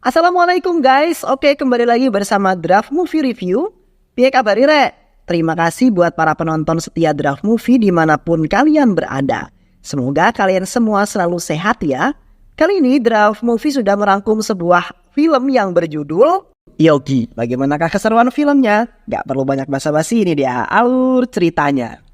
Assalamualaikum guys. Oke, kembali lagi bersama Draft Movie Review. Piye kabari rek? Terima kasih buat para penonton setia Draft Movie dimanapun kalian berada. Semoga kalian semua selalu sehat ya. Kali ini Draft Movie sudah merangkum sebuah film yang berjudul Yogi. Bagaimanakah keseruan filmnya? Gak perlu banyak basa-basi, ini dia alur ceritanya.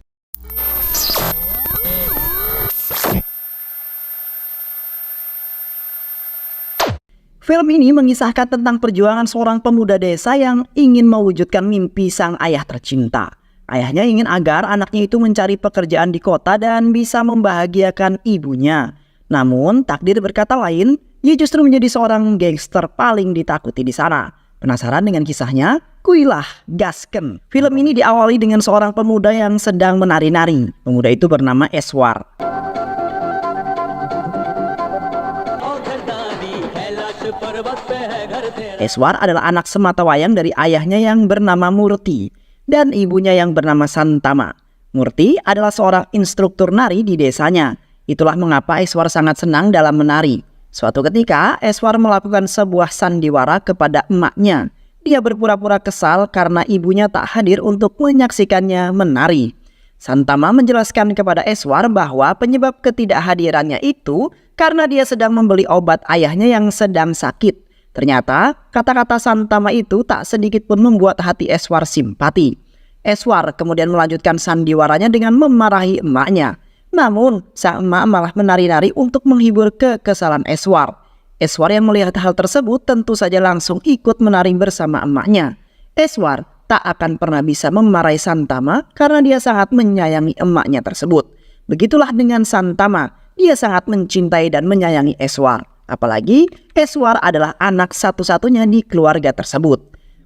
Film ini mengisahkan tentang perjuangan seorang pemuda desa yang ingin mewujudkan mimpi sang ayah tercinta. Ayahnya ingin agar anaknya itu mencari pekerjaan di kota dan bisa membahagiakan ibunya. Namun takdir berkata lain, ia justru menjadi seorang gangster paling ditakuti di sana. Penasaran dengan kisahnya? Kuilah, gasken. Film ini diawali dengan seorang pemuda yang sedang menari-nari. Pemuda itu bernama Eswar. Eswar adalah anak sematawayang dari ayahnya yang bernama Murti dan ibunya yang bernama Santama. Murti adalah seorang instruktur nari di desanya. Itulah mengapa Eswar sangat senang dalam menari. Suatu ketika, Eswar melakukan sebuah sandiwara kepada emaknya. Dia berpura-pura kesal karena ibunya tak hadir untuk menyaksikannya menari. Santama menjelaskan kepada Eswar bahwa penyebab ketidakhadirannya itu karena dia sedang membeli obat ayahnya yang sedang sakit. Ternyata kata-kata Santama itu tak sedikit pun membuat hati Eswar simpati. Eswar kemudian melanjutkan sandiwaranya dengan memarahi emaknya. Namun sang emak malah menari-nari untuk menghibur kekesalan Eswar. Eswar yang melihat hal tersebut tentu saja langsung ikut menari bersama emaknya. Eswar tak akan pernah bisa memarahi Santama karena dia sangat menyayangi emaknya tersebut. Begitulah dengan Santama, dia sangat mencintai dan menyayangi Eswar. Apalagi Eswar adalah anak satu-satunya di keluarga tersebut.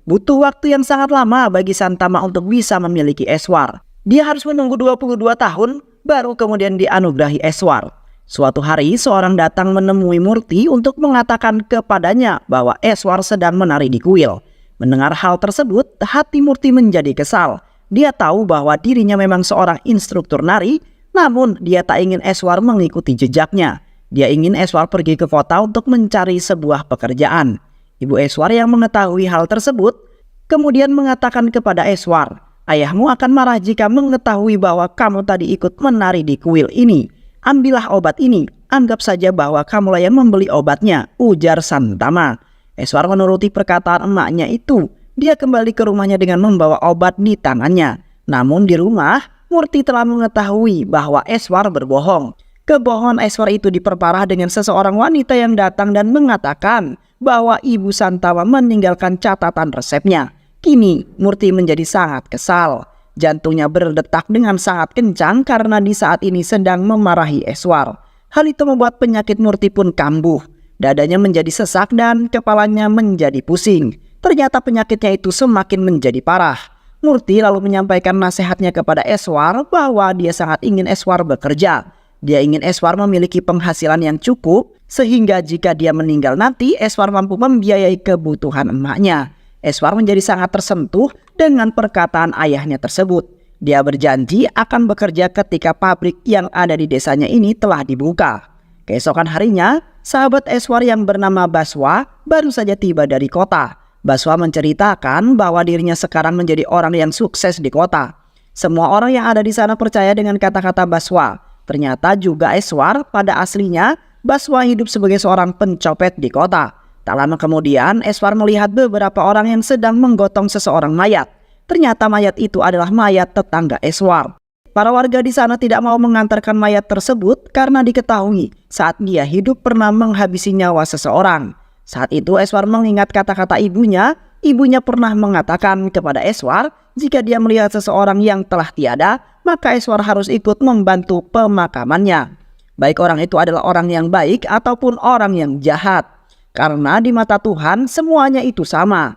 Butuh waktu yang sangat lama bagi Santama untuk bisa memiliki Eswar. Dia harus menunggu 22 tahun baru kemudian dianugerahi Eswar. Suatu hari seorang datang menemui Murti untuk mengatakan kepadanya bahwa Eswar sedang menari di kuil. Mendengar hal tersebut, hati Murti menjadi kesal. Dia tahu bahwa dirinya memang seorang instruktur nari, namun dia tak ingin Eswar mengikuti jejaknya. Dia ingin Eswar pergi ke kota untuk mencari sebuah pekerjaan. Ibu Eswar yang mengetahui hal tersebut kemudian mengatakan kepada Eswar, "Ayahmu akan marah jika mengetahui bahwa kamu tadi ikut menari di kuil ini. Ambillah obat ini, anggap saja bahwa kamulah yang membeli obatnya," ujar Santama. Eswar menuruti perkataan emaknya itu. Dia kembali ke rumahnya dengan membawa obat di tangannya. Namun di rumah, Murti telah mengetahui bahwa Eswar berbohong. Kebohongan Eswar itu diperparah dengan seseorang wanita yang datang dan mengatakan bahwa ibu Santama meninggalkan catatan resepnya. Kini Murti menjadi sangat kesal. Jantungnya berdetak dengan sangat kencang karena di saat ini sedang memarahi Eswar. Hal itu membuat penyakit Murti pun kambuh. Dadanya menjadi sesak dan kepalanya menjadi pusing. Ternyata penyakitnya itu semakin menjadi parah. Murti lalu menyampaikan nasihatnya kepada Eswar bahwa dia sangat ingin Eswar bekerja. Dia ingin Eswar memiliki penghasilan yang cukup sehingga jika dia meninggal nanti Eswar mampu membiayai kebutuhan emaknya. Eswar menjadi sangat tersentuh dengan perkataan ayahnya tersebut. Dia berjanji akan bekerja ketika pabrik yang ada di desanya ini telah dibuka. Keesokan harinya, sahabat Eswar yang bernama Baswa baru saja tiba dari kota. Baswa menceritakan bahwa dirinya sekarang menjadi orang yang sukses di kota. Semua orang yang ada di sana percaya dengan kata-kata Baswa. Ternyata juga Eswar pada aslinya Baswa hidup sebagai seorang pencopet di kota. Tak lama kemudian Eswar melihat beberapa orang yang sedang menggotong seseorang mayat. Ternyata mayat itu adalah mayat tetangga Eswar. Para warga di sana tidak mau mengantarkan mayat tersebut karena diketahui saat dia hidup pernah menghabisi nyawa seseorang. Saat itu Eswar mengingat kata-kata ibunya. Ibunya pernah mengatakan kepada Eswar jika dia melihat seseorang yang telah tiada, maka Eswar harus ikut membantu pemakamannya. Baik orang itu adalah orang yang baik ataupun orang yang jahat. Karena di mata Tuhan semuanya itu sama.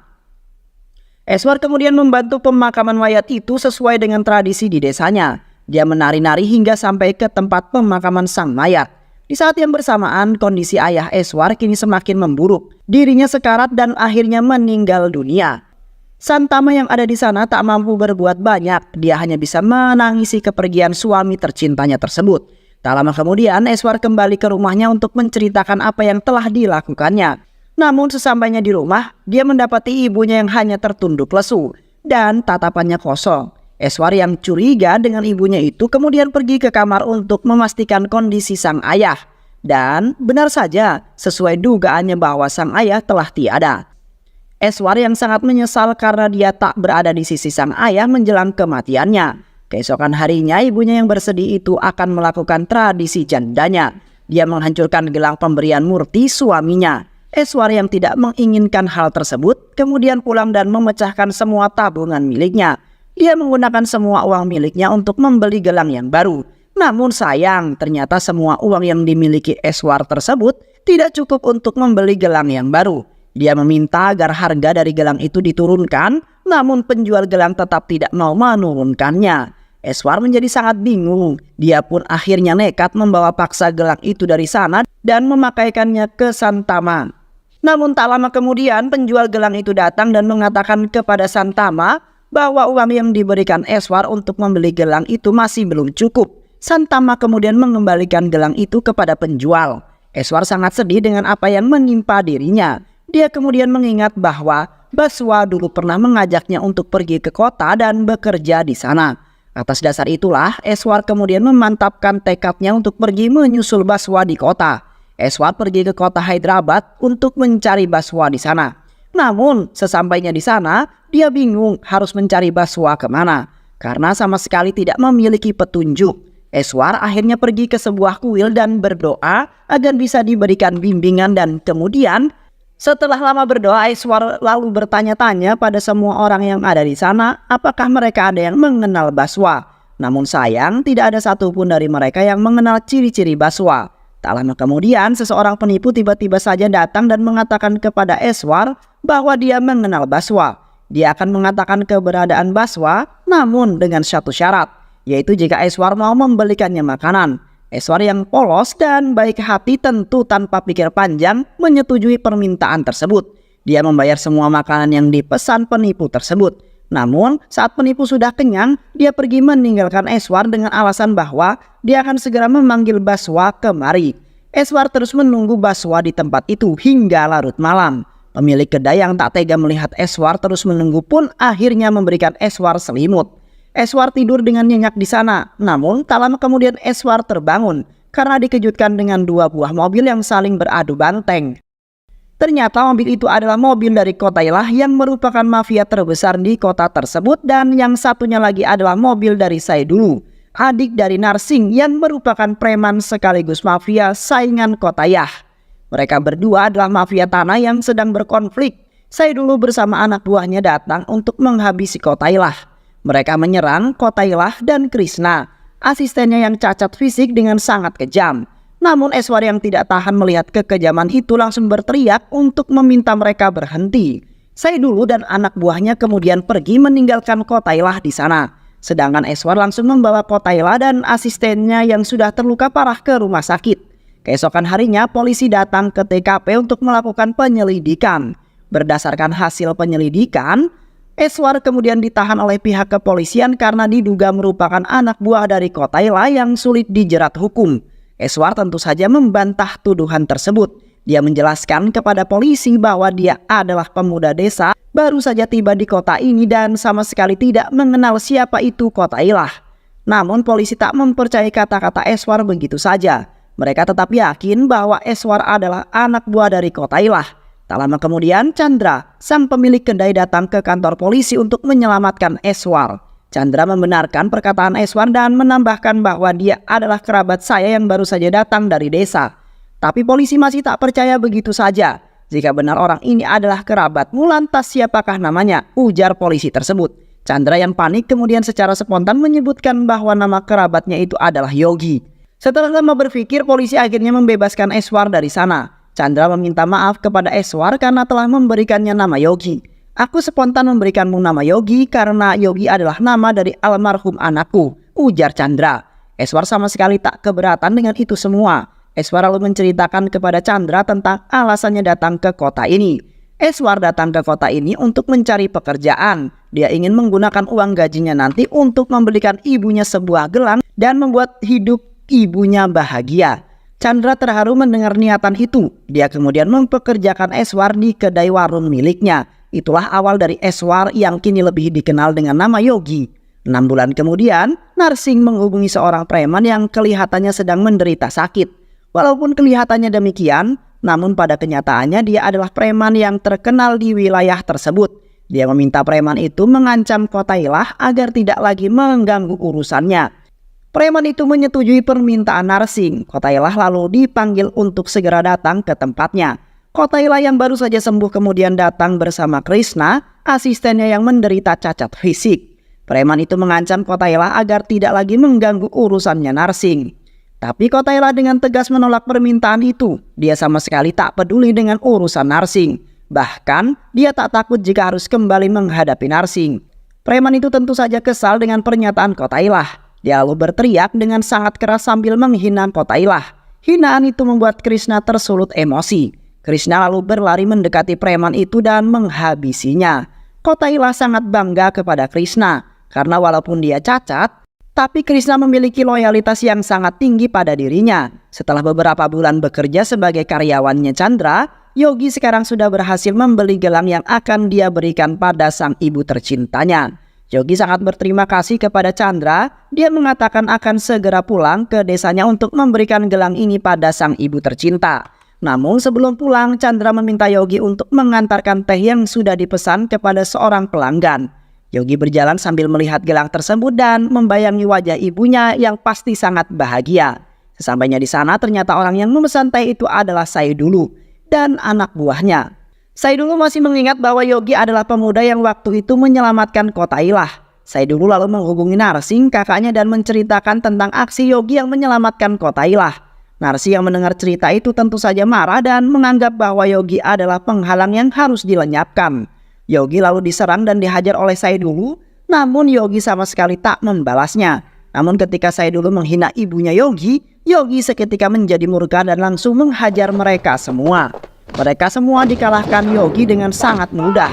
Eswar kemudian membantu pemakaman mayat itu sesuai dengan tradisi di desanya. Dia menari-nari hingga sampai ke tempat pemakaman sang mayat. Di saat yang bersamaan, kondisi ayah Eswar kini semakin memburuk. Dirinya sekarat dan akhirnya meninggal dunia. Santama yang ada di sana tak mampu berbuat banyak, dia hanya bisa menangisi kepergian suami tercintanya tersebut. Tak lama kemudian, Eswar kembali ke rumahnya untuk menceritakan apa yang telah dilakukannya. Namun sesampainya di rumah, dia mendapati ibunya yang hanya tertunduk lesu dan tatapannya kosong. Eswar yang curiga dengan ibunya itu kemudian pergi ke kamar untuk memastikan kondisi sang ayah. Dan benar saja, sesuai dugaannya bahwa sang ayah telah tiada. Eswar yang sangat menyesal karena dia tak berada di sisi sang ayah menjelang kematiannya. Keesokan harinya ibunya yang bersedih itu akan melakukan tradisi jandanya. Dia menghancurkan gelang pemberian Murti suaminya. Eswar yang tidak menginginkan hal tersebut kemudian pulang dan memecahkan semua tabungan miliknya. Dia menggunakan semua uang miliknya untuk membeli gelang yang baru. Namun sayang, ternyata semua uang yang dimiliki Eswar tersebut tidak cukup untuk membeli gelang yang baru. Dia meminta agar harga dari gelang itu diturunkan, namun penjual gelang tetap tidak mau menurunkannya. Eswar menjadi sangat bingung. Dia pun akhirnya nekat membawa paksa gelang itu dari sana dan memakaikannya ke Santama. Namun tak lama kemudian penjual gelang itu datang dan mengatakan kepada Santama bahwa uang yang diberikan Eswar untuk membeli gelang itu masih belum cukup. Santama kemudian mengembalikan gelang itu kepada penjual. Eswar sangat sedih dengan apa yang menimpa dirinya. Dia kemudian mengingat bahwa Baswa dulu pernah mengajaknya untuk pergi ke kota dan bekerja di sana. Atas dasar itulah Eswar kemudian memantapkan tekadnya untuk pergi menyusul Baswa di kota. Eswar pergi ke kota Hyderabad untuk mencari Baswa di sana. Namun sesampainya di sana, dia bingung harus mencari Baswa kemana. Karena sama sekali tidak memiliki petunjuk. Eswar akhirnya pergi ke sebuah kuil dan berdoa agar bisa diberikan bimbingan, dan kemudian setelah lama berdoa, Eswar lalu bertanya-tanya pada semua orang yang ada di sana apakah mereka ada yang mengenal Baswa. Namun sayang, tidak ada satupun dari mereka yang mengenal ciri-ciri Baswa. Tak lama kemudian, seseorang penipu tiba-tiba saja datang dan mengatakan kepada Eswar bahwa dia mengenal Baswa. Dia akan mengatakan keberadaan Baswa, namun dengan satu syarat, yaitu jika Eswar mau membelikannya makanan. Eswar yang polos dan baik hati tentu tanpa pikir panjang menyetujui permintaan tersebut. Dia membayar semua makanan yang dipesan penipu tersebut. Namun saat penipu sudah kenyang, dia pergi meninggalkan Eswar dengan alasan bahwa dia akan segera memanggil Baswa kemari. Eswar terus menunggu Baswa di tempat itu hingga larut malam. Pemilik kedai yang tak tega melihat Eswar terus menunggu pun akhirnya memberikan Eswar selimut. Eswar tidur dengan nyenyak di sana. Namun tak lama kemudian Eswar terbangun karena dikejutkan dengan dua buah mobil yang saling beradu banteng. Ternyata mobil itu adalah mobil dari Kotailah yang merupakan mafia terbesar di kota tersebut, dan yang satunya lagi adalah mobil dari Saidulu, adik dari Narsing yang merupakan preman sekaligus mafia saingan Kotayah. Mereka berdua adalah mafia tanah yang sedang berkonflik. Saidulu bersama anak buahnya datang untuk menghabisi Kotailah. Mereka menyerang Kotailah dan Krishna, asistennya yang cacat fisik, dengan sangat kejam. Namun Eswar yang tidak tahan melihat kekejaman itu langsung berteriak untuk meminta mereka berhenti. Saidulu dan anak buahnya kemudian pergi meninggalkan Kotailah di sana. Sedangkan Eswar langsung membawa Kotailah dan asistennya yang sudah terluka parah ke rumah sakit. Keesokan harinya polisi datang ke TKP untuk melakukan penyelidikan. Berdasarkan hasil penyelidikan, Eswar kemudian ditahan oleh pihak kepolisian karena diduga merupakan anak buah dari Kotailah yang sulit dijerat hukum. Eswar tentu saja membantah tuduhan tersebut. Dia menjelaskan kepada polisi bahwa dia adalah pemuda desa, baru saja tiba di kota ini dan sama sekali tidak mengenal siapa itu Kotailah. Namun polisi tak mempercayai kata-kata Eswar begitu saja. Mereka tetap yakin bahwa Eswar adalah anak buah dari Kotailah. Tak lama kemudian Chandra, sang pemilik kedai, datang ke kantor polisi untuk menyelamatkan Eswar. Chandra membenarkan perkataan Eswar dan menambahkan bahwa dia adalah kerabat saya yang baru saja datang dari desa. Tapi polisi masih tak percaya begitu saja. Jika benar orang ini adalah kerabatmu, lantas siapakah namanya? Ujar polisi tersebut. Chandra yang panik kemudian secara spontan menyebutkan bahwa nama kerabatnya itu adalah Yogi. Setelah lama berpikir, polisi akhirnya membebaskan Eswar dari sana. Chandra meminta maaf kepada Eswar karena telah memberikannya nama Yogi. Aku spontan memberikanmu nama Yogi karena Yogi adalah nama dari almarhum anakku, ujar Chandra. Eswar sama sekali tak keberatan dengan itu semua. Eswar lalu menceritakan kepada Chandra tentang alasannya datang ke kota ini. Eswar datang ke kota ini untuk mencari pekerjaan. Dia ingin menggunakan uang gajinya nanti untuk membelikan ibunya sebuah gelang dan membuat hidup ibunya bahagia. Chandra terharu mendengar niatan itu. Dia kemudian mempekerjakan Eswar di kedai warung miliknya. Itulah awal dari Eswar yang kini lebih dikenal dengan nama Yogi. 6 bulan kemudian, Narsingh menghubungi seorang preman yang kelihatannya sedang menderita sakit. Walaupun kelihatannya demikian, namun pada kenyataannya dia adalah preman yang terkenal di wilayah tersebut. Dia meminta preman itu mengancam Kotailah agar tidak lagi mengganggu urusannya. Preman itu menyetujui permintaan Narsingh. Kotailah lalu dipanggil untuk segera datang ke tempatnya. Kotailah yang baru saja sembuh kemudian datang bersama Krishna, asistennya yang menderita cacat fisik. Preman itu mengancam Kotailah agar tidak lagi mengganggu urusannya Narsingh. Tapi Kotailah dengan tegas menolak permintaan itu. Dia sama sekali tak peduli dengan urusan Narsingh. Bahkan dia tak takut jika harus kembali menghadapi Narsingh. Preman itu tentu saja kesal dengan pernyataan Kotailah. Dia lalu berteriak dengan sangat keras sambil menghina Kotailah. Hinaan itu membuat Krishna tersulut emosi. Krishna lalu berlari mendekati preman itu dan menghabisinya. Kotailah sangat bangga kepada Krishna karena walaupun dia cacat, tapi Krishna memiliki loyalitas yang sangat tinggi pada dirinya. Setelah beberapa bulan bekerja sebagai karyawannya Chandra, Yogi sekarang sudah berhasil membeli gelang yang akan dia berikan pada sang ibu tercintanya. Yogi sangat berterima kasih kepada Chandra. Dia mengatakan akan segera pulang ke desanya untuk memberikan gelang ini pada sang ibu tercinta. Namun sebelum pulang, Chandra meminta Yogi untuk mengantarkan teh yang sudah dipesan kepada seorang pelanggan. Yogi berjalan sambil melihat gelang tersebut dan membayangi wajah ibunya yang pasti sangat bahagia. Sesampainya di sana ternyata orang yang memesan teh itu adalah Saidulu dan anak buahnya. Saidulu masih mengingat bahwa Yogi adalah pemuda yang waktu itu menyelamatkan Kotailah. Saidulu lalu menghubungi Narsingh, kakaknya, dan menceritakan tentang aksi Yogi yang menyelamatkan Kotailah. Narsingh yang mendengar cerita itu tentu saja marah dan menganggap bahwa Yogi adalah penghalang yang harus dilenyapkan. Yogi lalu diserang dan dihajar oleh Saidulu, namun Yogi sama sekali tak membalasnya. Namun ketika Saidulu menghina ibunya Yogi, Yogi seketika menjadi murka dan langsung menghajar mereka semua. Mereka semua dikalahkan Yogi dengan sangat mudah.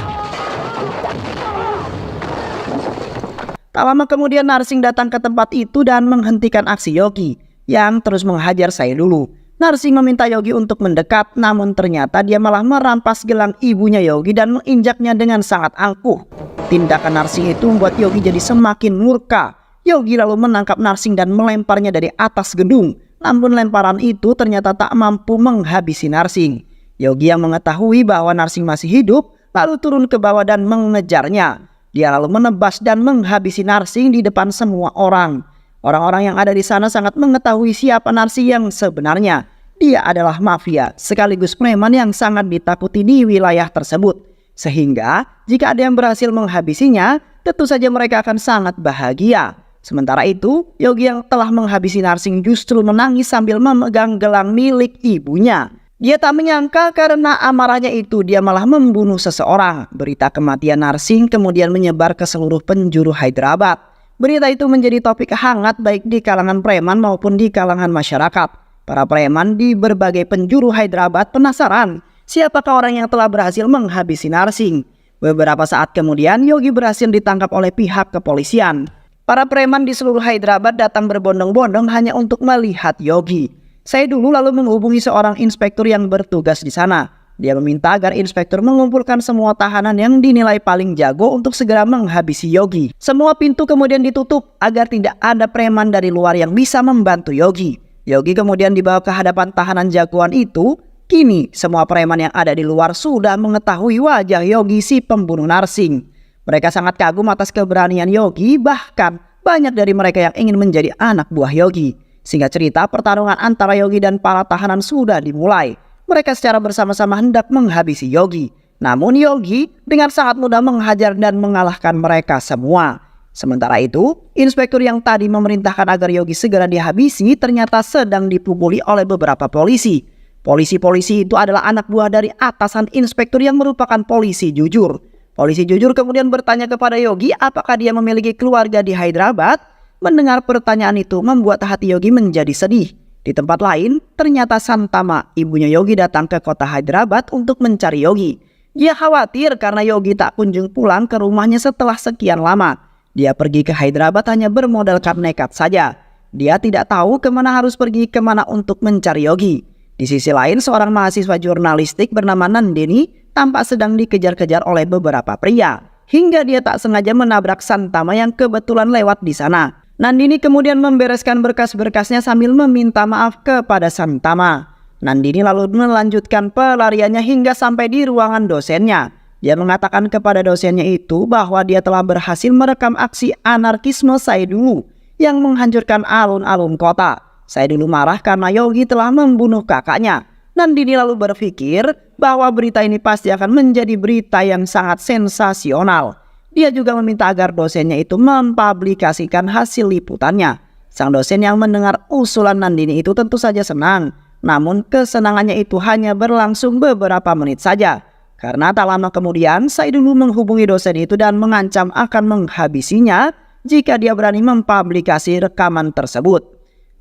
Tak lama kemudian Narsingh datang ke tempat itu dan menghentikan aksi Yogi yang terus menghajar Saidulu. Narsingh meminta Yogi untuk mendekat, namun ternyata dia malah merampas gelang ibunya Yogi dan menginjaknya dengan sangat angkuh. Tindakan Narsingh itu membuat Yogi jadi semakin murka. Yogi lalu menangkap Narsingh dan melemparnya dari atas gedung. Namun lemparan itu ternyata tak mampu menghabisi Narsingh. Yogi yang mengetahui bahwa Narsingh masih hidup, lalu turun ke bawah dan mengejarnya. Dia lalu menebas dan menghabisi Narsingh di depan semua orang. Orang-orang yang ada di sana sangat mengetahui siapa Narsingh yang sebenarnya. Dia adalah mafia sekaligus preman yang sangat ditakuti di wilayah tersebut. Sehingga jika ada yang berhasil menghabisinya, tentu saja mereka akan sangat bahagia. Sementara itu, Yogi yang telah menghabisi Narsingh justru menangis sambil memegang gelang milik ibunya. Dia tak menyangka karena amarahnya itu dia malah membunuh seseorang. Berita kematian Narsingh kemudian menyebar ke seluruh penjuru Hyderabad. Berita itu menjadi topik hangat baik di kalangan preman maupun di kalangan masyarakat. Para preman di berbagai penjuru Hyderabad penasaran siapakah orang yang telah berhasil menghabisi Narsingh. Beberapa saat kemudian Yogi berhasil ditangkap oleh pihak kepolisian. Para preman di seluruh Hyderabad datang berbondong-bondong hanya untuk melihat Yogi. Saidulu lalu menghubungi seorang inspektur yang bertugas di sana. Dia meminta agar inspektur mengumpulkan semua tahanan yang dinilai paling jago untuk segera menghabisi Yogi. Semua pintu kemudian ditutup agar tidak ada preman dari luar yang bisa membantu Yogi. Yogi kemudian dibawa ke hadapan tahanan jagoan itu. Kini semua preman yang ada di luar sudah mengetahui wajah Yogi si pembunuh Narsingh. Mereka sangat kagum atas keberanian Yogi, bahkan banyak dari mereka yang ingin menjadi anak buah Yogi. Singkat cerita, pertarungan antara Yogi dan para tahanan sudah dimulai. Mereka secara bersama-sama hendak menghabisi Yogi. Namun Yogi dengan sangat mudah menghajar dan mengalahkan mereka semua. Sementara itu, inspektur yang tadi memerintahkan agar Yogi segera dihabisi ternyata sedang dipukuli oleh beberapa polisi. Polisi-polisi itu adalah anak buah dari atasan inspektur yang merupakan polisi jujur. Polisi jujur kemudian bertanya kepada Yogi apakah dia memiliki keluarga di Hyderabad. Mendengar pertanyaan itu membuat hati Yogi menjadi sedih. Di tempat lain, ternyata Santama, ibunya Yogi, datang ke kota Hyderabad untuk mencari Yogi. Dia khawatir karena Yogi tak kunjung pulang ke rumahnya setelah sekian lama. Dia pergi ke Hyderabad hanya bermodalkan nekat saja. Dia tidak tahu kemana harus pergi kemana untuk mencari Yogi. Di sisi lain, seorang mahasiswa jurnalistik bernama Nandini tampak sedang dikejar-kejar oleh beberapa pria, hingga dia tak sengaja menabrak Santama yang kebetulan lewat di sana. Nandini kemudian membereskan berkas-berkasnya sambil meminta maaf kepada Santama. Nandini lalu melanjutkan pelariannya hingga sampai di ruangan dosennya. Dia mengatakan kepada dosennya itu bahwa dia telah berhasil merekam aksi anarkisme Saidulu yang menghancurkan alun-alun kota. Saidulu marah karena Yogi telah membunuh kakaknya. Nandini lalu berpikir bahwa berita ini pasti akan menjadi berita yang sangat sensasional. Dia juga meminta agar dosennya itu mempublikasikan hasil liputannya. Sang dosen yang mendengar usulan Nandini itu tentu saja senang. Namun kesenangannya itu hanya berlangsung beberapa menit saja. Karena tak lama kemudian Saidulu menghubungi dosen itu dan mengancam akan menghabisinya jika dia berani mempublikasi rekaman tersebut.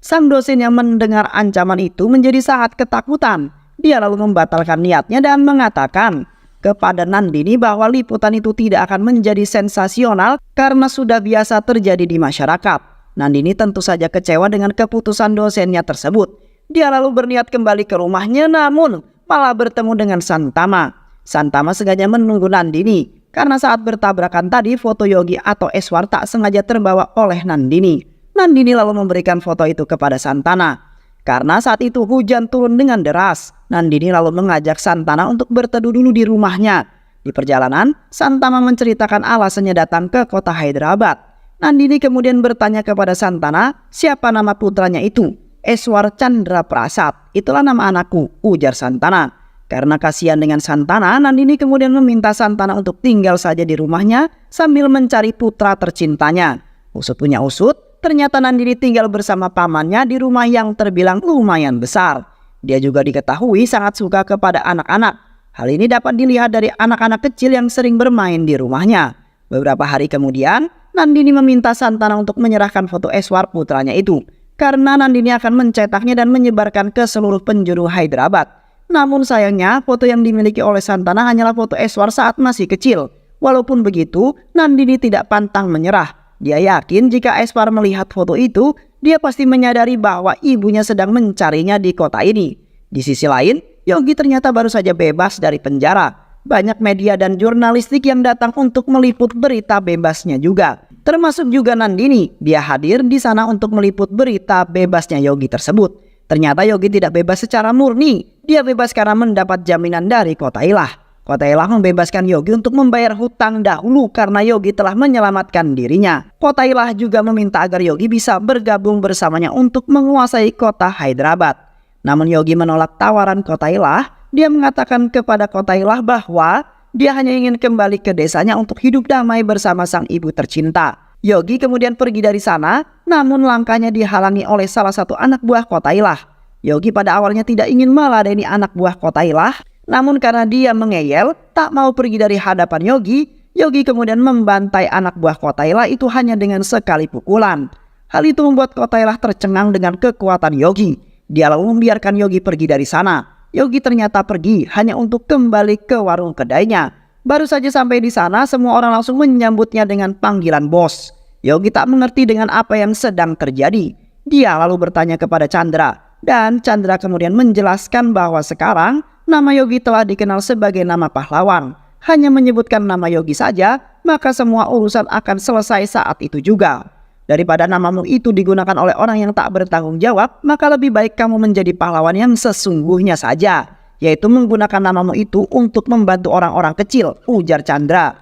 Sang dosen yang mendengar ancaman itu menjadi sangat ketakutan. Dia lalu membatalkan niatnya dan mengatakan kepada Nandini bahwa liputan itu tidak akan menjadi sensasional karena sudah biasa terjadi di masyarakat. Nandini tentu saja kecewa dengan keputusan dosennya tersebut. Dia lalu berniat kembali ke rumahnya, namun malah bertemu dengan Santama. Santama sengaja menunggu Nandini karena saat bertabrakan tadi foto Yogi atau Eswar tak sengaja terbawa oleh Nandini. Nandini lalu memberikan foto itu kepada Santana. Karena saat itu hujan turun dengan deras, Nandini lalu mengajak Santana untuk berteduh dulu di rumahnya. Di perjalanan, Santana menceritakan alasannya datang ke kota Hyderabad. Nandini kemudian bertanya kepada Santana siapa nama putranya itu. Eswar Chandra Prasad, itulah nama anakku, ujar Santana. Karena kasihan dengan Santana, Nandini kemudian meminta Santana untuk tinggal saja di rumahnya sambil mencari putra tercintanya. Usut punya usut, ternyata Nandini tinggal bersama pamannya di rumah yang terbilang lumayan besar. Dia juga diketahui sangat suka kepada anak-anak. Hal ini dapat dilihat dari anak-anak kecil yang sering bermain di rumahnya. Beberapa hari kemudian, Nandini meminta Santana untuk menyerahkan foto Eswar putranya itu. Karena Nandini akan mencetaknya dan menyebarkan ke seluruh penjuru Hyderabad. Namun sayangnya, foto yang dimiliki oleh Santana hanyalah foto Eswar saat masih kecil. Walaupun begitu, Nandini tidak pantang menyerah. Dia yakin jika Eswar melihat foto itu, dia pasti menyadari bahwa ibunya sedang mencarinya di kota ini. Di sisi lain, Yogi ternyata baru saja bebas dari penjara. Banyak media dan jurnalistik yang datang untuk meliput berita bebasnya juga. Termasuk juga Nandini. Dia hadir di sana untuk meliput berita bebasnya Yogi tersebut. Ternyata Yogi tidak bebas secara murni. Dia bebas karena mendapat jaminan dari Kota Ilah. Kota Ilah membebaskan Yogi untuk membayar hutang dahulu karena Yogi telah menyelamatkan dirinya. Kota Ilah juga meminta agar Yogi bisa bergabung bersamanya untuk menguasai kota Hyderabad. Namun Yogi menolak tawaran Kota Ilah. Dia mengatakan kepada Kota Ilah bahwa dia hanya ingin kembali ke desanya untuk hidup damai bersama sang ibu tercinta. Yogi kemudian pergi dari sana, namun langkahnya dihalangi oleh salah satu anak buah Kota Ilah. Yogi pada awalnya tidak ingin meladeni anak buah Kota Ilah, namun karena dia mengeyel, tak mau pergi dari hadapan Yogi, Yogi kemudian membantai anak buah Kota Ilah itu hanya dengan sekali pukulan. Hal itu membuat Kota Ilah tercengang dengan kekuatan Yogi. Dia lalu membiarkan Yogi pergi dari sana. Yogi ternyata pergi hanya untuk kembali ke warung kedainya. Baru saja sampai di sana, semua orang langsung menyambutnya dengan panggilan bos. Yogi tak mengerti dengan apa yang sedang terjadi. Dia lalu bertanya kepada Chandra, dan Chandra kemudian menjelaskan bahwa sekarang nama Yogi telah dikenal sebagai nama pahlawan. Hanya menyebutkan nama Yogi saja, maka semua urusan akan selesai saat itu juga. Daripada namamu itu digunakan oleh orang yang tak bertanggung jawab, maka lebih baik kamu menjadi pahlawan yang sesungguhnya saja, yaitu menggunakan namamu itu untuk membantu orang-orang kecil, ujar Chandra.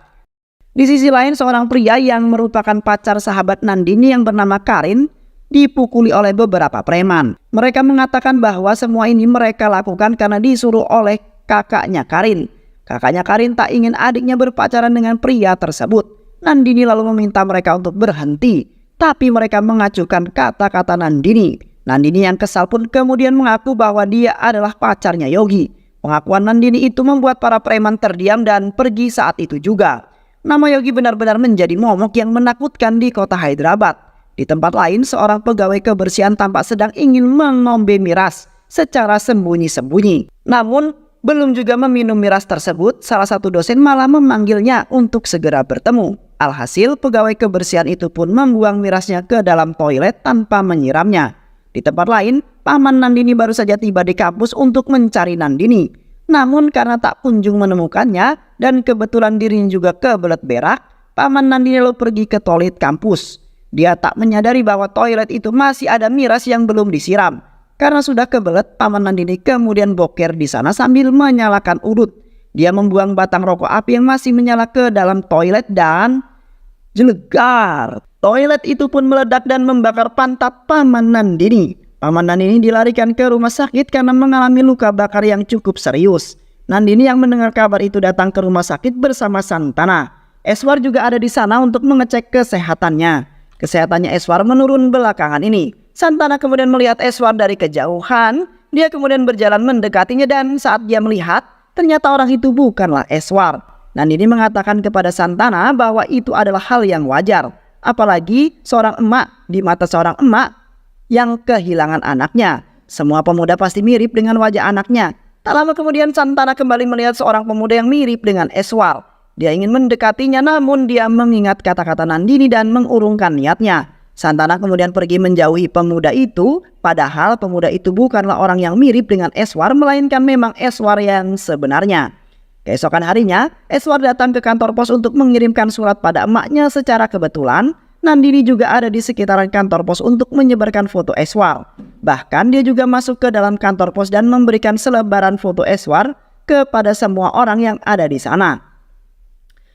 Di sisi lain, seorang pria yang merupakan pacar sahabat Nandini yang bernama Karin dipukuli oleh beberapa preman. Mereka mengatakan bahwa semua ini mereka lakukan karena disuruh oleh kakaknya Karin. Kakaknya Karin tak ingin adiknya berpacaran dengan pria tersebut. Nandini lalu meminta mereka untuk berhenti. Tapi mereka mengacuhkan kata-kata Nandini. Nandini yang kesal pun kemudian mengaku bahwa dia adalah pacarnya Yogi. Pengakuan Nandini itu membuat para preman terdiam dan pergi saat itu juga. Nama Yogi benar-benar menjadi momok yang menakutkan di kota Hyderabad. Di tempat lain, seorang pegawai kebersihan tampak sedang ingin mengombe miras secara sembunyi-sembunyi. Namun, Belum juga meminum miras tersebut, salah satu dosen malah memanggilnya untuk segera bertemu. Alhasil, pegawai kebersihan itu pun membuang mirasnya ke dalam toilet tanpa menyiramnya. Di tempat lain, paman Nandini baru saja tiba di kampus untuk mencari Nandini. Namun karena tak kunjung menemukannya dan kebetulan dirinya juga kebelet berak, paman Nandini lalu pergi ke toilet kampus. Dia tak menyadari bahwa toilet itu masih ada miras yang belum disiram. Karena sudah kebelet, paman Nandini kemudian boker di sana sambil menyalakan urut. Dia membuang batang rokok api yang masih menyala ke dalam toilet dan jelegar. Toilet itu pun meledak dan membakar pantat paman Nandini. Paman Nandini dilarikan ke rumah sakit karena mengalami luka bakar yang cukup serius. Nandini yang mendengar kabar itu datang ke rumah sakit bersama Santana. Eswar juga ada di sana untuk mengecek kesehatannya. Kesehatannya Eswar menurun belakangan ini. Santana kemudian melihat Eswar dari kejauhan. Dia kemudian berjalan mendekatinya dan saat dia melihat, ternyata orang itu bukanlah Eswar. Nandini mengatakan kepada Santana bahwa itu adalah hal yang wajar. Apalagi seorang emak, di mata seorang emak yang kehilangan anaknya. Semua pemuda pasti mirip dengan wajah anaknya. Tak lama kemudian Santana kembali melihat seorang pemuda yang mirip dengan Eswar. Dia ingin mendekatinya namun dia mengingat kata-kata Nandini dan mengurungkan niatnya. Santana kemudian pergi menjauhi pemuda itu, padahal pemuda itu bukanlah orang yang mirip dengan Eswar, melainkan memang Eswar yang sebenarnya. Keesokan harinya, Eswar datang ke kantor pos untuk mengirimkan surat pada emaknya. Secara kebetulan, Nandini juga ada di sekitaran kantor pos untuk menyebarkan foto Eswar. Bahkan dia juga masuk ke dalam kantor pos dan memberikan selebaran foto Eswar kepada semua orang yang ada di sana.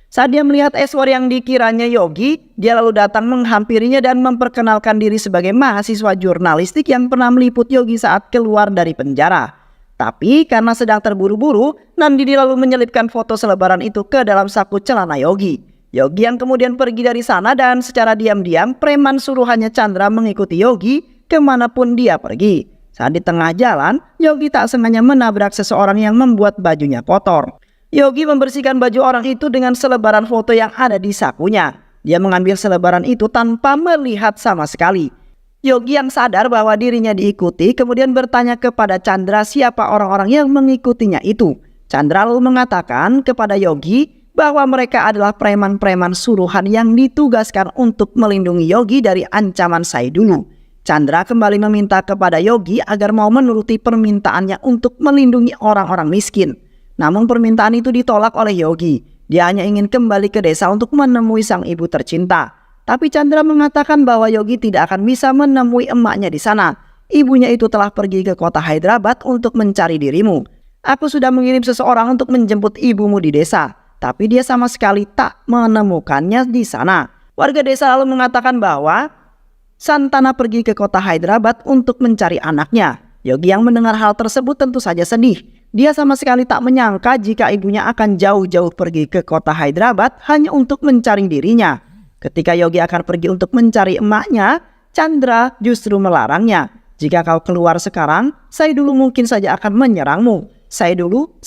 Saat dia melihat Eswar yang dikiranya Yogi, dia lalu datang menghampirinya dan memperkenalkan diri sebagai mahasiswa jurnalistik yang pernah meliput Yogi saat keluar dari penjara. Tapi karena sedang terburu-buru, Nandini lalu menyelipkan foto selebaran itu ke dalam saku celana Yogi. Yogi yang kemudian pergi dari sana dan secara diam-diam preman suruhannya Chandra mengikuti Yogi kemanapun dia pergi. Saat di tengah jalan, Yogi tak sengaja menabrak seseorang yang membuat bajunya kotor. Yogi membersihkan baju orang itu dengan selebaran foto yang ada di sakunya. Dia mengambil selebaran itu tanpa melihat sama sekali. Yogi yang sadar bahwa dirinya diikuti kemudian bertanya kepada Chandra siapa orang-orang yang mengikutinya itu. Chandra lalu mengatakan kepada Yogi bahwa mereka adalah preman-preman suruhan yang ditugaskan untuk melindungi Yogi dari ancaman Saidulu. Chandra kembali meminta kepada Yogi agar mau menuruti permintaannya untuk melindungi orang-orang miskin. Namun permintaan itu ditolak oleh Yogi. Dia hanya ingin kembali ke desa untuk menemui sang ibu tercinta. Tapi Chandra mengatakan bahwa Yogi tidak akan bisa menemui emaknya di sana. Ibunya itu telah pergi ke kota Hyderabad untuk mencari dirimu. Aku sudah mengirim seseorang untuk menjemput ibumu di desa. Tapi dia sama sekali tak menemukannya di sana. Warga desa lalu mengatakan bahwa Santana pergi ke kota Hyderabad untuk mencari anaknya. Yogi yang mendengar hal tersebut tentu saja sedih. Dia sama sekali tak menyangka jika ibunya akan jauh-jauh pergi ke kota Hyderabad hanya untuk mencari dirinya. Ketika Yogi akan pergi untuk mencari emaknya, Chandra justru melarangnya. Jika kau keluar sekarang, Saidulu mungkin saja akan menyerangmu. Saidulu.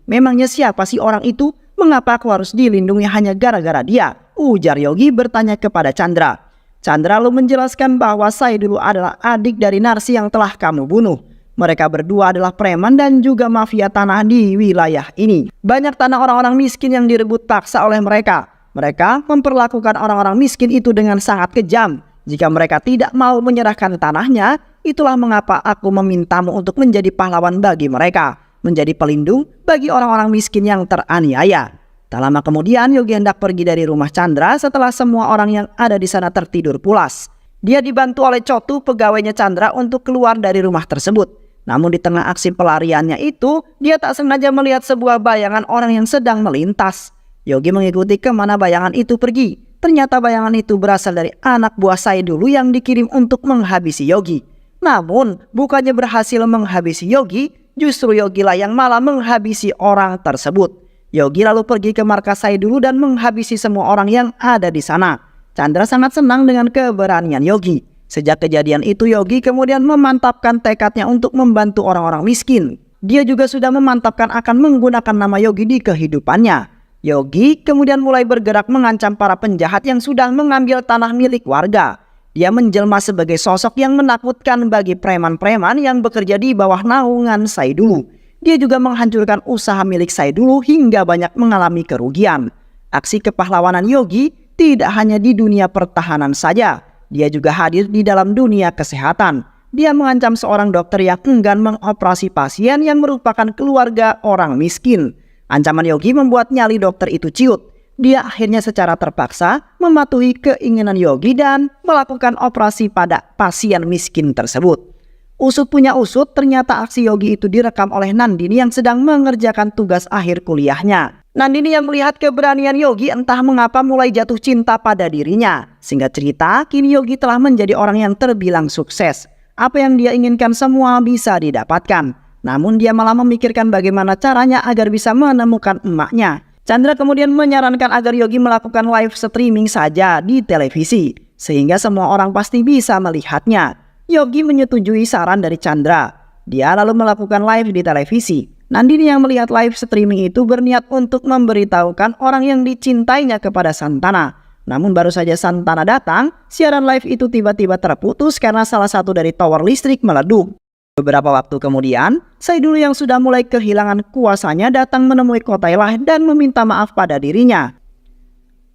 Memangnya siapa sih orang itu? Mengapa aku harus dilindungi hanya gara-gara dia? Ujar Yogi bertanya kepada Chandra. Chandra lalu menjelaskan bahwa Saidulu adalah adik dari Narsi yang telah kamu bunuh. Mereka berdua adalah preman dan juga mafia tanah di wilayah ini. Banyak tanah orang-orang miskin yang direbut paksa oleh mereka. Mereka memperlakukan orang-orang miskin itu dengan sangat kejam. Jika mereka tidak mau menyerahkan tanahnya, itulah mengapa aku memintamu untuk menjadi pahlawan bagi mereka. Menjadi pelindung bagi orang-orang miskin yang teraniaya. Tak lama kemudian Yogi hendak pergi dari rumah Chandra setelah semua orang yang ada di sana tertidur pulas. Dia dibantu oleh Cotu, pegawainya Chandra, untuk keluar dari rumah tersebut. Namun di tengah aksi pelariannya itu, dia tak sengaja melihat sebuah bayangan orang yang sedang melintas. Yogi mengikuti kemana bayangan itu pergi. Ternyata bayangan itu berasal dari anak buah Saidulu yang dikirim untuk menghabisi Yogi. Namun, bukannya berhasil menghabisi Yogi, justru Yogi lah yang malah menghabisi orang tersebut. Yogi lalu pergi ke markas Saidulu dan menghabisi semua orang yang ada di sana. Chandra sangat senang dengan keberanian Yogi. Sejak kejadian itu Yogi kemudian memantapkan tekadnya untuk membantu orang-orang miskin. Dia juga sudah memantapkan akan menggunakan nama Yogi di kehidupannya. Yogi kemudian mulai bergerak mengancam para penjahat yang sudah mengambil tanah milik warga. Dia menjelma sebagai sosok yang menakutkan bagi preman-preman yang bekerja di bawah naungan Saidulu. Dia juga menghancurkan usaha milik Saidulu hingga banyak mengalami kerugian. Aksi kepahlawanan Yogi tidak hanya di dunia pertahanan saja, dia juga hadir di dalam dunia kesehatan. Dia mengancam seorang dokter yang enggan mengoperasi pasien yang merupakan keluarga orang miskin. Ancaman Yogi membuat nyali dokter itu ciut. Dia akhirnya secara terpaksa mematuhi keinginan Yogi dan melakukan operasi pada pasien miskin tersebut. Usut punya usut, ternyata aksi Yogi itu direkam oleh Nandini yang sedang mengerjakan tugas akhir kuliahnya. Nandini yang melihat keberanian Yogi entah mengapa mulai jatuh cinta pada dirinya. Singkat cerita, kini Yogi telah menjadi orang yang terbilang sukses. Apa yang dia inginkan semua bisa didapatkan. Namun dia malah memikirkan bagaimana caranya agar bisa menemukan emaknya. Chandra kemudian menyarankan agar Yogi melakukan live streaming saja di televisi, sehingga semua orang pasti bisa melihatnya. Yogi menyetujui saran dari Chandra. Dia lalu melakukan live di televisi. Nandini yang melihat live streaming itu berniat untuk memberitahukan orang yang dicintainya kepada Santana. Namun baru saja Santana datang, siaran live itu tiba-tiba terputus karena salah satu dari tower listrik meleduk. Beberapa waktu kemudian, Saidulu yang sudah mulai kehilangan kuasanya datang menemui Kotailah dan meminta maaf pada dirinya.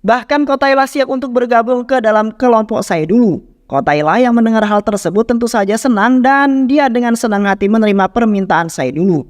Bahkan Kotailah siap untuk bergabung ke dalam kelompok Saidulu. Kotailah yang mendengar hal tersebut tentu saja senang dan dia dengan senang hati menerima permintaan Saidulu.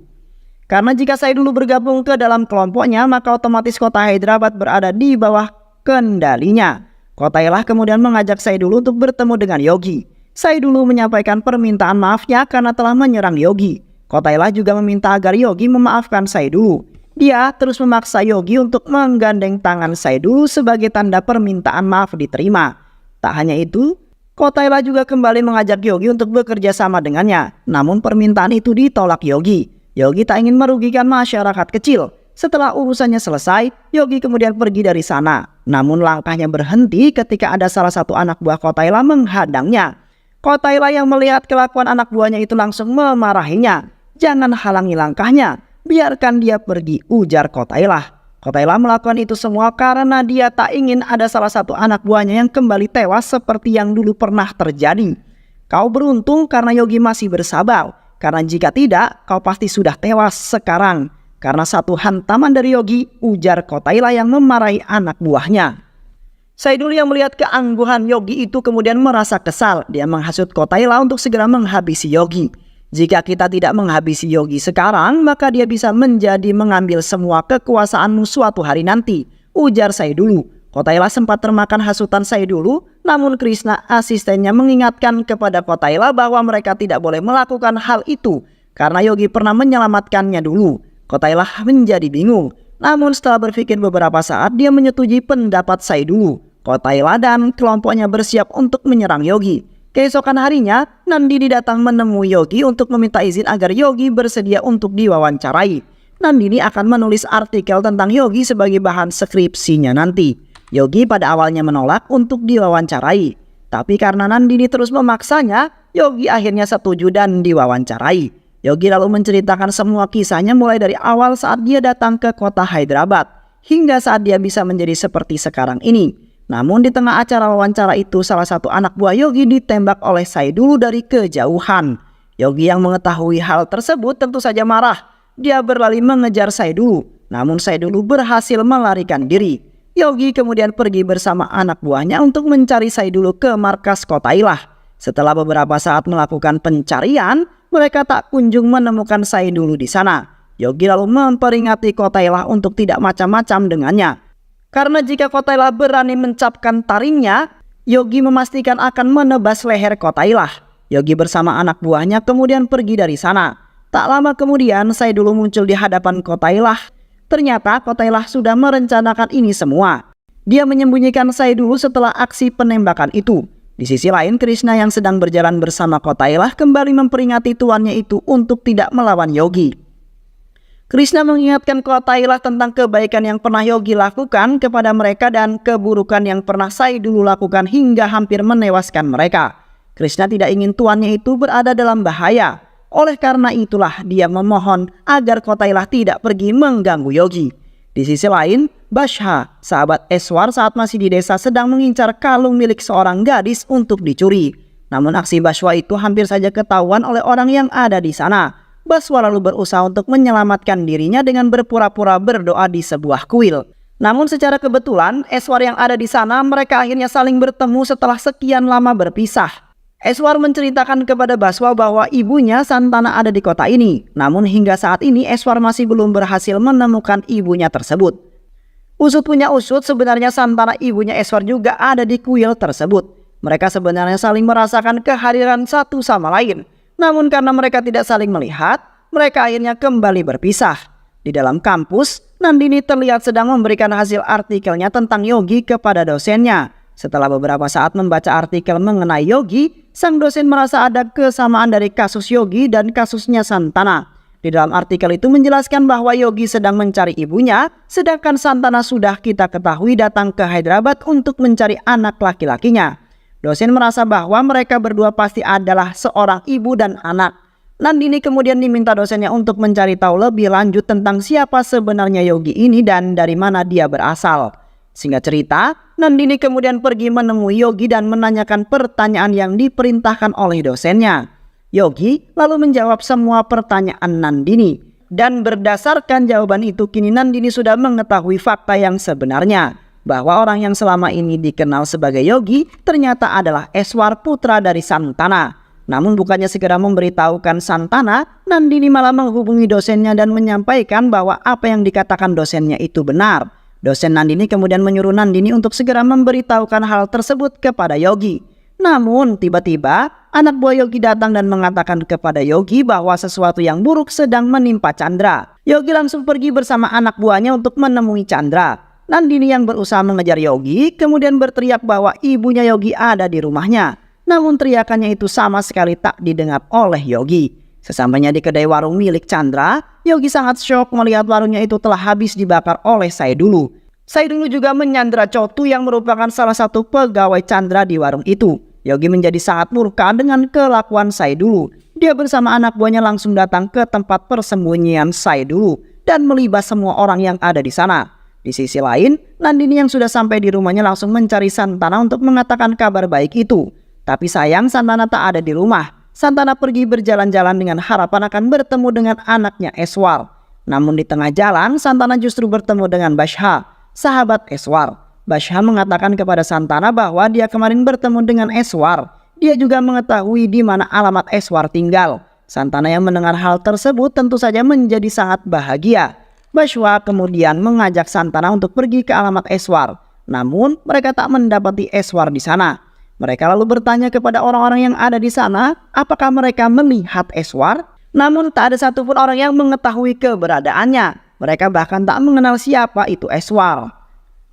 Karena jika Saidulu bergabung ke dalam kelompoknya, maka otomatis kota Hyderabad berada di bawah kendalinya. Kotailah kemudian mengajak Saidulu untuk bertemu dengan Yogi. Saidulu menyampaikan permintaan maafnya karena telah menyerang Yogi. Kotailah juga meminta agar Yogi memaafkan Saidulu. Dia terus memaksa Yogi untuk menggandeng tangan Saidulu sebagai tanda permintaan maaf diterima. Tak hanya itu, Kotailah juga kembali mengajak Yogi untuk bekerja sama dengannya. Namun permintaan itu ditolak Yogi. Yogi tak ingin merugikan masyarakat kecil. Setelah urusannya selesai, Yogi kemudian pergi dari sana. Namun langkahnya berhenti ketika ada salah satu anak buah Kotailah menghadangnya. Kotailah yang melihat kelakuan anak buahnya itu langsung memarahinya. "Jangan halangi langkahnya, biarkan dia pergi," ujar Kotailah. Kotailah melakukan itu semua karena dia tak ingin ada salah satu anak buahnya yang kembali tewas seperti yang dulu pernah terjadi. "Kau beruntung karena Yogi masih bersabar, karena jika tidak, kau pasti sudah tewas sekarang karena satu hantaman dari Yogi," ujar Kotailah yang memarahi anak buahnya. Saidulu yang melihat keangguhan Yogi itu kemudian merasa kesal. Dia menghasut Kotailah untuk segera menghabisi Yogi. "Jika kita tidak menghabisi Yogi sekarang, maka dia bisa menjadi mengambil semua kekuasaanmu suatu hari nanti," ujar Saidulu. Kotailah sempat termakan hasutan Saidulu, namun Krishna asistennya mengingatkan kepada Kotailah bahwa mereka tidak boleh melakukan hal itu karena Yogi pernah menyelamatkannya dulu. Kotailah menjadi bingung, namun setelah berpikir beberapa saat dia menyetujui pendapat Saidulu. Kotailah dan kelompoknya bersiap untuk menyerang Yogi. Keesokan harinya, Nandini datang menemui Yogi untuk meminta izin agar Yogi bersedia untuk diwawancarai. Nandini akan menulis artikel tentang Yogi sebagai bahan skripsinya nanti. Yogi pada awalnya menolak untuk diwawancarai. Tapi karena Nandini terus memaksanya, Yogi akhirnya setuju dan diwawancarai. Yogi lalu menceritakan semua kisahnya mulai dari awal saat dia datang ke kota Hyderabad hingga saat dia bisa menjadi seperti sekarang ini. Namun di tengah acara wawancara itu, salah satu anak buah Yogi ditembak oleh Saidulu dari kejauhan. Yogi yang mengetahui hal tersebut tentu saja marah. Dia berlari mengejar Saidulu, namun Saidulu berhasil melarikan diri. Yogi kemudian pergi bersama anak buahnya untuk mencari Saidulu ke markas Kotailah. Setelah beberapa saat melakukan pencarian, mereka tak kunjung menemukan Saidulu di sana. Yogi lalu memperingati Kotailah untuk tidak macam-macam dengannya. Karena jika Kotailah berani mencapkan taringnya, Yogi memastikan akan menebas leher Kotailah. Yogi bersama anak buahnya kemudian pergi dari sana. Tak lama kemudian Saidulu muncul di hadapan Kotailah. Ternyata Kotailah sudah merencanakan ini semua. Dia menyembunyikan Saidulu setelah aksi penembakan itu. Di sisi lain, Krishna yang sedang berjalan bersama Kotailah kembali memperingati tuannya itu untuk tidak melawan Yogi. Krishna mengingatkan Kotailah tentang kebaikan yang pernah Yogi lakukan kepada mereka dan keburukan yang pernah Saidulu lakukan hingga hampir menewaskan mereka. Krishna tidak ingin tuannya itu berada dalam bahaya. Oleh karena itulah dia memohon agar Kotailah tidak pergi mengganggu Yogi. Di sisi lain, Basha, sahabat Eswar saat masih di desa sedang mengincar kalung milik seorang gadis untuk dicuri. Namun aksi Bashwa itu hampir saja ketahuan oleh orang yang ada di sana. Baswa lalu berusaha untuk menyelamatkan dirinya dengan berpura-pura berdoa di sebuah kuil. Namun secara kebetulan, Eswar yang ada di sana mereka akhirnya saling bertemu setelah sekian lama berpisah. Eswar menceritakan kepada Baswa bahwa ibunya Santana ada di kota ini. Namun hingga saat ini Eswar masih belum berhasil menemukan ibunya tersebut. Usut punya usut, sebenarnya Santana ibunya Eswar juga ada di kuil tersebut. Mereka sebenarnya saling merasakan kehadiran satu sama lain. Namun karena mereka tidak saling melihat, mereka akhirnya kembali berpisah. Di dalam kampus, Nandini terlihat sedang memberikan hasil artikelnya tentang Yogi kepada dosennya. Setelah beberapa saat membaca artikel mengenai Yogi, sang dosen merasa ada kesamaan dari kasus Yogi dan kasusnya Santana. Di dalam artikel itu menjelaskan bahwa Yogi sedang mencari ibunya, sedangkan Santana sudah kita ketahui datang ke Hyderabad untuk mencari anak laki-lakinya. Dosen merasa bahwa mereka berdua pasti adalah seorang ibu dan anak. Nandini kemudian diminta dosennya untuk mencari tahu lebih lanjut tentang siapa sebenarnya Yogi ini dan dari mana dia berasal. Singkat cerita, Nandini kemudian pergi menemui Yogi dan menanyakan pertanyaan yang diperintahkan oleh dosennya. Yogi lalu menjawab semua pertanyaan Nandini. Dan berdasarkan jawaban itu, kini Nandini sudah mengetahui fakta yang sebenarnya. Bahwa orang yang selama ini dikenal sebagai Yogi ternyata adalah Eswar, putra dari Santana. Namun bukannya segera memberitahukan Santana, Nandini malah menghubungi dosennya dan menyampaikan bahwa apa yang dikatakan dosennya itu benar. Dosen Nandini kemudian menyuruh Nandini untuk segera memberitahukan hal tersebut kepada Yogi. Namun tiba-tiba anak buah Yogi datang dan mengatakan kepada Yogi bahwa sesuatu yang buruk sedang menimpa Chandra. Yogi langsung pergi bersama anak buahnya untuk menemui Chandra. Nandini yang berusaha mengejar Yogi kemudian berteriak bahwa ibunya Yogi ada di rumahnya. Namun teriakannya itu sama sekali tak didengar oleh Yogi. Sesampainya di kedai warung milik Chandra, Yogi sangat syok melihat warungnya itu telah habis dibakar oleh Saidulu. Saidulu juga menyandra Chotu yang merupakan salah satu pegawai Chandra di warung itu. Yogi menjadi sangat murka dengan kelakuan Saidulu. Dia bersama anak buahnya langsung datang ke tempat persembunyian Saidulu dan melibas semua orang yang ada di sana. Di sisi lain, Nandini yang sudah sampai di rumahnya langsung mencari Santana untuk mengatakan kabar baik itu. Tapi sayang Santana tak ada di rumah. Santana pergi berjalan-jalan dengan harapan akan bertemu dengan anaknya Eswar. Namun di tengah jalan, Santana justru bertemu dengan Basha, sahabat Eswar. Basha mengatakan kepada Santana bahwa dia kemarin bertemu dengan Eswar. Dia juga mengetahui di mana alamat Eswar tinggal. Santana yang mendengar hal tersebut tentu saja menjadi sangat bahagia. Baswa kemudian mengajak Santana untuk pergi ke alamat Eswar. Namun mereka tak mendapati Eswar di sana. Mereka lalu bertanya kepada orang-orang yang ada di sana, apakah mereka melihat Eswar? Namun tak ada satupun orang yang mengetahui keberadaannya. Mereka bahkan tak mengenal siapa itu Eswar.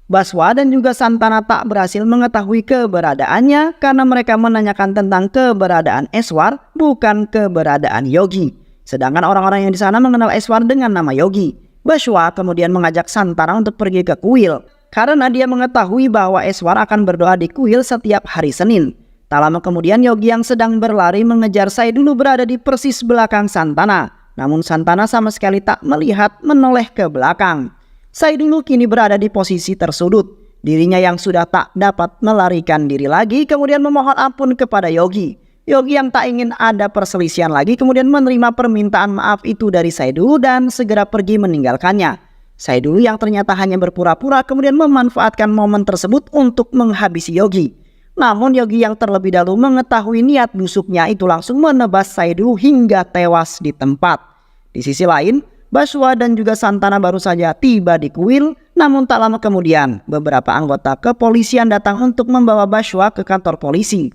Baswa dan juga Santana tak berhasil mengetahui keberadaannya karena mereka menanyakan tentang keberadaan Eswar, bukan keberadaan Yogi. Sedangkan orang-orang yang di sana mengenal Eswar dengan nama Yogi. Baswa kemudian mengajak Santana untuk pergi ke kuil karena dia mengetahui bahwa Eswar akan berdoa di kuil setiap hari Senin. Tak lama kemudian Yogi yang sedang berlari mengejar Saidulu berada di persis belakang Santana. Namun Santana sama sekali tak melihat menoleh ke belakang. Saidulu kini berada di posisi tersudut. Dirinya yang sudah tak dapat melarikan diri lagi kemudian memohon ampun kepada Yogi. Yogi yang tak ingin ada perselisihan lagi kemudian menerima permintaan maaf itu dari Saidulu dan segera pergi meninggalkannya. Saidulu yang ternyata hanya berpura-pura kemudian memanfaatkan momen tersebut untuk menghabisi Yogi. Namun Yogi yang terlebih dahulu mengetahui niat busuknya itu langsung menebas Saidulu hingga tewas di tempat. Di sisi lain, Baswa dan juga Santana baru saja tiba di kuil. Namun tak lama kemudian beberapa anggota kepolisian datang untuk membawa Baswa ke kantor polisi.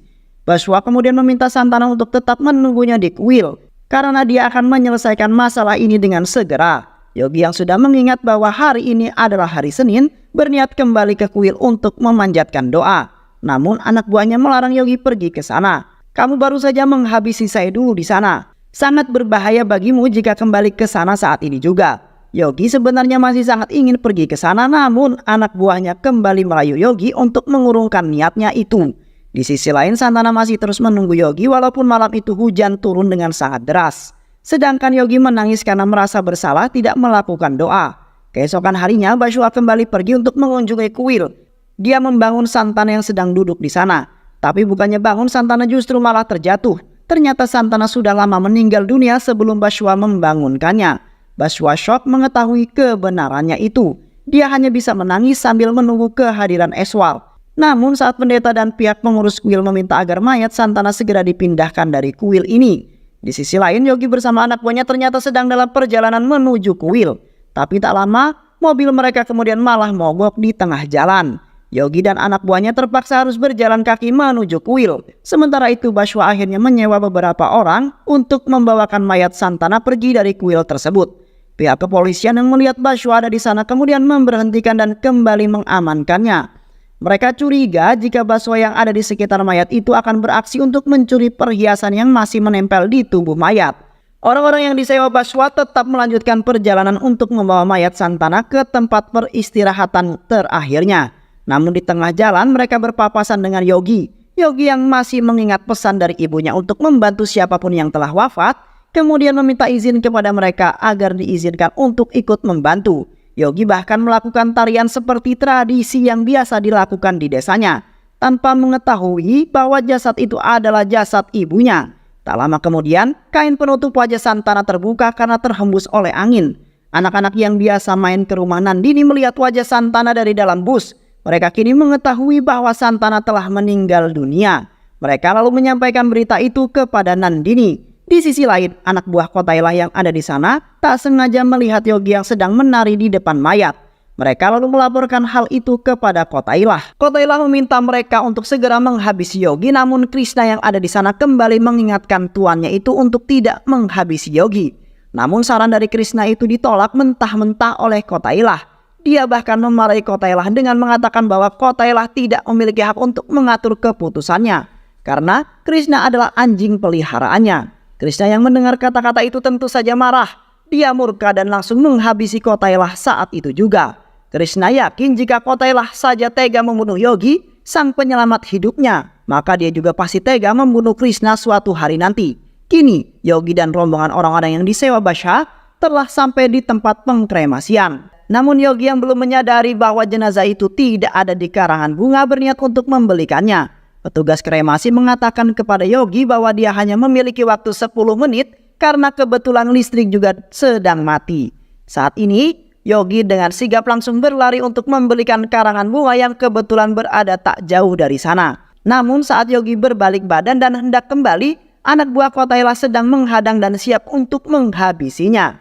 Baswa kemudian meminta Santana untuk tetap menunggunya di kuil karena dia akan menyelesaikan masalah ini dengan segera. Yogi yang sudah mengingat bahwa hari ini adalah hari Senin berniat kembali ke kuil untuk memanjatkan doa. Namun anak buahnya melarang Yogi pergi ke sana. Kamu baru saja menghabisi Saidulu di sana. Sangat berbahaya bagimu jika kembali ke sana saat ini juga. Yogi sebenarnya masih sangat ingin pergi ke sana, namun anak buahnya kembali merayu Yogi untuk mengurungkan niatnya itu. Di sisi lain, Santana masih terus menunggu Yogi walaupun malam itu hujan turun dengan sangat deras. Sedangkan Yogi menangis karena merasa bersalah tidak melakukan doa. Keesokan harinya, Baswa kembali pergi untuk mengunjungi kuil. Dia membangun Santana yang sedang duduk di sana. Tapi bukannya bangun, Santana justru malah terjatuh. ternyata Santana sudah lama meninggal dunia sebelum Baswa membangunkannya. Baswa shock mengetahui kebenarannya itu. Dia hanya bisa menangis sambil menunggu kehadiran Eswar. Namun saat pendeta dan pihak pengurus kuil meminta agar mayat Santana segera dipindahkan dari kuil ini. Di sisi lain, Yogi bersama anak buahnya ternyata sedang dalam perjalanan menuju kuil. Tapi tak lama, mobil mereka kemudian malah mogok di tengah jalan. Yogi dan anak buahnya terpaksa harus berjalan kaki menuju kuil. Sementara itu, Baswa akhirnya menyewa beberapa orang untuk membawakan mayat Santana pergi dari kuil tersebut. Pihak kepolisian yang melihat Baswa ada di sana kemudian memberhentikan dan kembali mengamankannya. Mereka curiga jika Baswa yang ada di sekitar mayat itu akan beraksi untuk mencuri perhiasan yang masih menempel di tubuh mayat. Orang-orang yang disewa Baswa tetap melanjutkan perjalanan untuk membawa mayat Santana ke tempat peristirahatan terakhirnya. Namun di tengah jalan mereka berpapasan dengan Yogi. Yogi yang masih mengingat pesan dari ibunya untuk membantu siapapun yang telah wafat, kemudian meminta izin kepada mereka agar diizinkan untuk ikut membantu. Yogi bahkan melakukan tarian seperti tradisi yang biasa dilakukan di desanya, tanpa mengetahui bahwa jasad itu adalah jasad ibunya. Tak lama kemudian, kain penutup wajah Santana terbuka karena terhembus oleh angin. Anak-anak yang biasa main ke rumah Nandini melihat wajah Santana dari dalam bus. Mereka kini mengetahui bahwa Santana telah meninggal dunia. Mereka lalu menyampaikan berita itu kepada Nandini. Di sisi lain, anak buah Kotailah yang ada di sana tak sengaja melihat Yogi yang sedang menari di depan mayat. Mereka lalu melaporkan hal itu kepada Kotailah. Kotailah meminta mereka untuk segera menghabisi Yogi, namun Krishna yang ada di sana kembali mengingatkan tuannya itu untuk tidak menghabisi Yogi. Namun saran dari Krishna itu ditolak mentah-mentah oleh Kotailah. Dia bahkan memarahi Kotailah dengan mengatakan bahwa Kotailah tidak memiliki hak untuk mengatur keputusannya, karena Krishna adalah anjing peliharaannya. Krishna yang mendengar kata-kata itu tentu saja marah. Dia murka dan langsung menghabisi Kotailah saat itu juga. Krishna yakin jika Kotailah saja tega membunuh Yogi, sang penyelamat hidupnya, maka dia juga pasti tega membunuh Krishna suatu hari nanti. Kini, Yogi dan rombongan orang-orang yang disewa Basha telah sampai di tempat pengkremasian. Namun Yogi yang belum menyadari bahwa jenazah itu tidak ada di karangan bunga berniat untuk membelikannya. Petugas kremasi mengatakan kepada Yogi bahwa dia hanya memiliki waktu 10 menit karena kebetulan listrik juga sedang mati. Saat ini, Yogi dengan sigap langsung berlari untuk membelikan karangan bunga yang kebetulan berada tak jauh dari sana. Namun saat Yogi berbalik badan dan hendak kembali, anak buah Kotailah sedang menghadang dan siap untuk menghabisinya.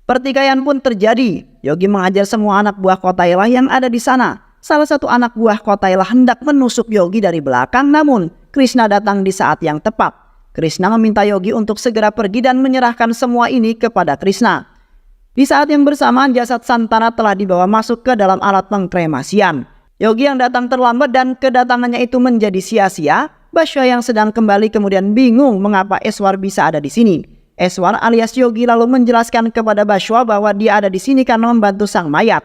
Pertikaian pun terjadi. Yogi mengajar semua anak buah Kotailah yang ada di sana. Salah satu anak buah Kotailah hendak menusuk Yogi dari belakang, namun Krishna datang di saat yang tepat. Krishna meminta Yogi untuk segera pergi dan menyerahkan semua ini kepada Krishna. Di saat yang bersamaan, jasad Santana telah dibawa masuk ke dalam alat pengkremasian. Yogi yang datang terlambat dan kedatangannya itu menjadi sia-sia. Basha yang sedang kembali kemudian bingung mengapa Eswar bisa ada di sini. Eswar alias Yogi lalu menjelaskan kepada Basha bahwa dia ada di sini karena membantu sang mayat.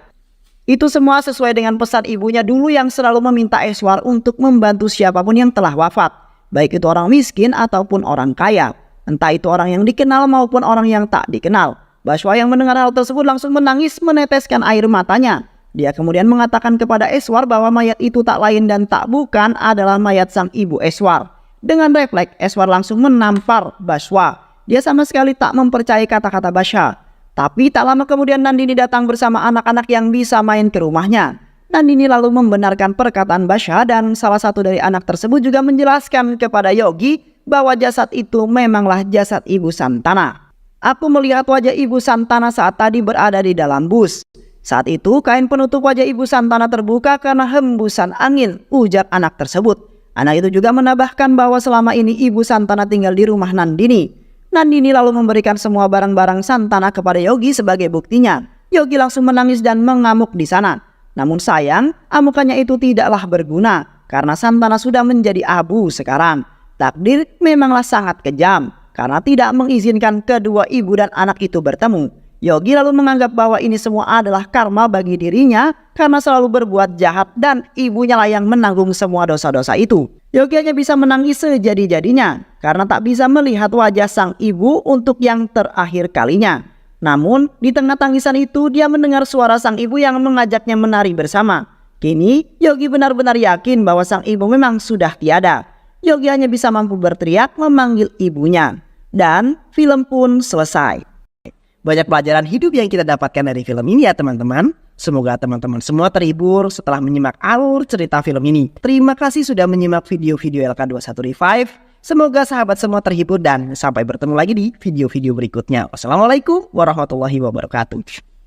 Itu semua sesuai dengan pesan ibunya dulu yang selalu meminta Eswar untuk membantu siapapun yang telah wafat, baik itu orang miskin ataupun orang kaya, entah itu orang yang dikenal maupun orang yang tak dikenal. Baswa yang mendengar hal tersebut langsung menangis meneteskan air matanya. Dia kemudian mengatakan kepada Eswar bahwa mayat itu tak lain dan tak bukan adalah mayat sang ibu Eswar. Dengan refleks, Eswar langsung menampar Baswa. Dia sama sekali tak mempercayai kata-kata Basha. Tapi tak lama kemudian Nandini datang bersama anak-anak yang bisa main ke rumahnya. Nandini lalu membenarkan perkataan Basha dan salah satu dari anak tersebut juga menjelaskan kepada Yogi bahwa jasad itu memanglah jasad ibu Santana. Aku melihat wajah ibu Santana saat tadi berada di dalam bus. Saat itu kain penutup wajah ibu Santana terbuka karena hembusan angin, ujar anak tersebut. Anak itu juga menambahkan bahwa selama ini ibu Santana tinggal di rumah Nandini. Nandini lalu memberikan semua barang-barang Santana kepada Yogi sebagai buktinya. Yogi langsung menangis dan mengamuk di sana. Namun sayang, amukannya itu tidaklah berguna karena Santana sudah menjadi abu sekarang. Takdir memanglah sangat kejam karena tidak mengizinkan kedua ibu dan anak itu bertemu. Yogi lalu menganggap bahwa ini semua adalah karma bagi dirinya karena selalu berbuat jahat dan ibunya lah yang menanggung semua dosa-dosa itu. Yogi hanya bisa menangis sejadi-jadinya karena tak bisa melihat wajah sang ibu untuk yang terakhir kalinya. Namun di tengah tangisan itu dia mendengar suara sang ibu yang mengajaknya menari bersama. Kini Yogi benar-benar yakin bahwa sang ibu memang sudah tiada. Yogi hanya bisa mampu berteriak memanggil ibunya. Dan film pun selesai. Banyak pelajaran hidup yang kita dapatkan dari film ini ya teman-teman. Semoga teman-teman semua terhibur setelah menyimak alur cerita film ini. Terima kasih sudah menyimak video-video LK21 Revive. Semoga sahabat semua terhibur dan sampai bertemu lagi di video-video berikutnya. Wassalamualaikum warahmatullahi wabarakatuh.